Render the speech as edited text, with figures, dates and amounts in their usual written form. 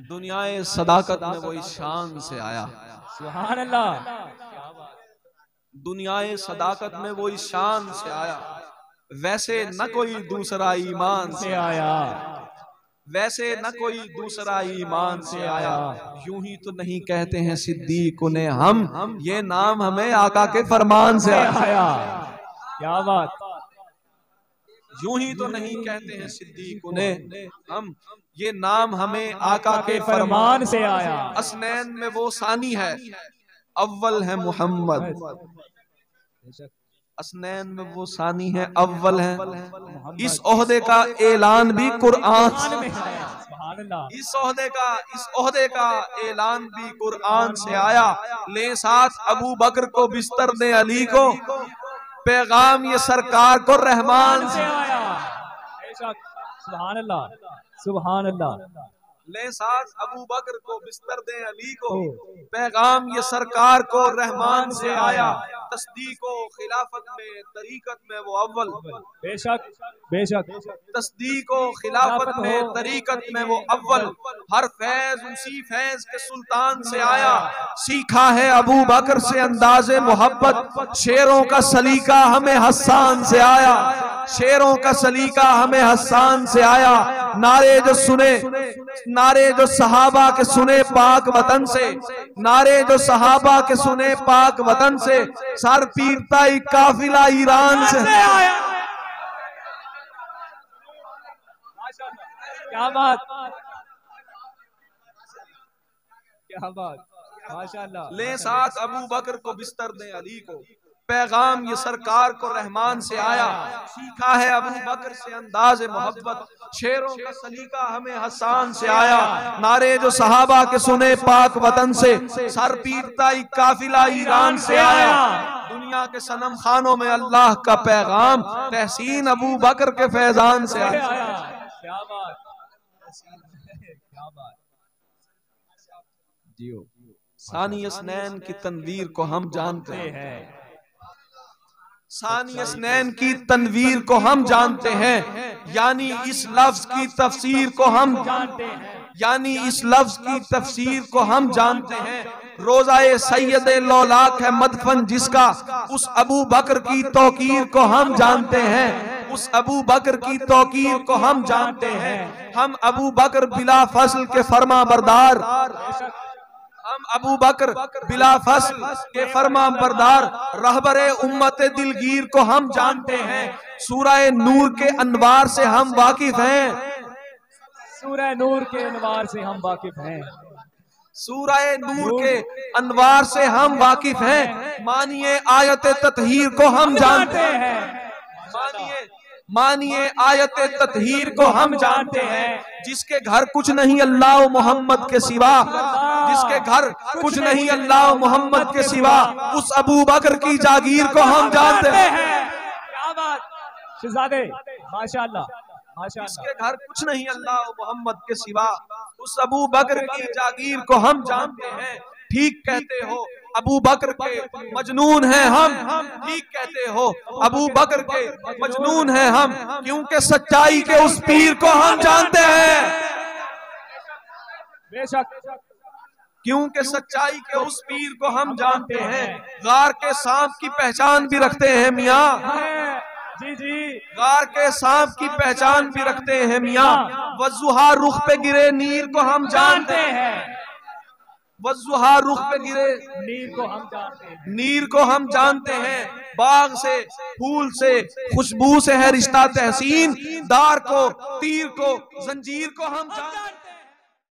दुनियाए सदाकत में वो इस शान से आया। सुभान अल्लाह। दुनियाए सदाकत में वो इस शान से आया, वैसे न कोई दूसरा ईमान से आया, वैसे न कोई दूसरा ईमान से आया। यूं ही तो नहीं कहते हैं सिद्दीक ने हम, ये नाम हमें आका के फरमान से आया। क्या बात। यूं ही तो नहीं कहते हैं सिद्दीक ने हम, ये नाम हमें आका के फरमान से आया। असनैन में वो सानी है, अव्वल है मोहम्मद। असनैन में वो सानी है, अव्वल है। इस ओहदे का ऐलान भी कुरान में है। इस ओहदे का ऐलान भी कुरान से आया। ले साथ अबू बकर को, बिस्तर दे अली को, पैगाम ये सरकार को रहमान से आया। सुभान अल्लाह, सुभान अल्लाह। ले साथ अबू बकर को, बिस्तर दे अली को, पैगाम ये सरकार को रहमान से आया। तस्दीक व खिलाफत में तरीकत में वो अव्वल, बेशक बेशक। तस्दीक व खिलाफत में तरीकत में वो अव्वल। हर फैज उसी फैज के सुल्तान से आया। सीखा है अबू बकर से अंदाज़े मोहब्बत, शेरों का सलीका हमें हस्सान से आया। शेरों का सलीका हमें हस्सान से आया। नारे जो सुने, नारे जो सहाबा के सुने पाक वतन से, नारे जो सहाबा के सुने पाक वतन से, सर पीटता ही काफिला ईरान से आया। क्या बात, क्या बात, माशाअल्लाह। ले साथ अबू बकर को, बिस्तर दे अली को, पैगाम ये सरकार को रहमान से आया। सीखा है अबू बकर से अंदाज़े मोहब्बत, शेरों का सलीका हमें हसान से आया। नारे जो सहाबा के सुने पाक वतन से, सर पीटता ही काफिला ईरान से आया। दुनिया के सनम खानों में अल्लाह का पैगाम, तहसीन अबू बकर के फैजान से आया। क्या बात, क्या बात। जियो। सानी असनैन की तनवीर को हम जानते हैं, सानी असनैन की तनवीर को हम जानते हैं। यानी इस लफ्ज की तफसीर को हम जानते हैं, यानी इस लफ्ज की तफसीर को हम जानते हैं। रोज़ाए सैयद लौलाक है मदफन जिसका, उस अबू बकर की तौकीर को हम जानते हैं। उस अबू बकर की तौकीर को हम जानते हैं। हम अबू बकर बिला फस्ल के फरमा बरदार, हम अबू बकर बिला फस्ल के फरमा बरदार, रहबरे उम्मत दिलगीर को हम जानते हैं। सूरह नूर के अनवार से हम वाकिफ हैं, सूरह नूर के अनवार से हम वाकिफ हैं, सूरह नूर के अनवार से हम वाकिफ हैं। मानिए आयत ततहीर को हम जानते हैं, मानिए आयत ततहीर को हम जानते हैं। जिसके घर कुछ नहीं अल्लाह मोहम्मद के सिवा, जिसके घर कुछ नहीं अल्लाह मोहम्मद के सिवा, उस अबू बकर की जागीर को हम जानते हैं। क्या बात शहजादे, माशाअल्लाह माशाअल्लाह। जिसके घर कुछ नहीं अल्लाह मोहम्मद के सिवा, उस अबू बकर की जागीर को हम जानते हैं। ठीक कहते हो अबू बकर के मजनून हैं हम, ठीक कहते हो अबू बकर के मजनून हैं हम, क्योंकि सच्चाई के उस पीर को हम जानते हैं। बेशक, क्योंकि सच्चाई के उस पीर को हम जानते हैं। गार के सांप की पहचान भी रखते हैं मियाँ, जी जी, गार के सांप की पहचान भी रखते हैं मियाँ। वज़ुहा रुख पे गिरे नीर को हम जानते हैं, वज़ुहा रुख पे गिरे नीर को हम जानते हैं, नीर को हम जानते हैं। बाग से, फूल से, खुशबू से है रिश्ता तहसीन, दार को, तीर को, जंजीर को हम जानते हैं।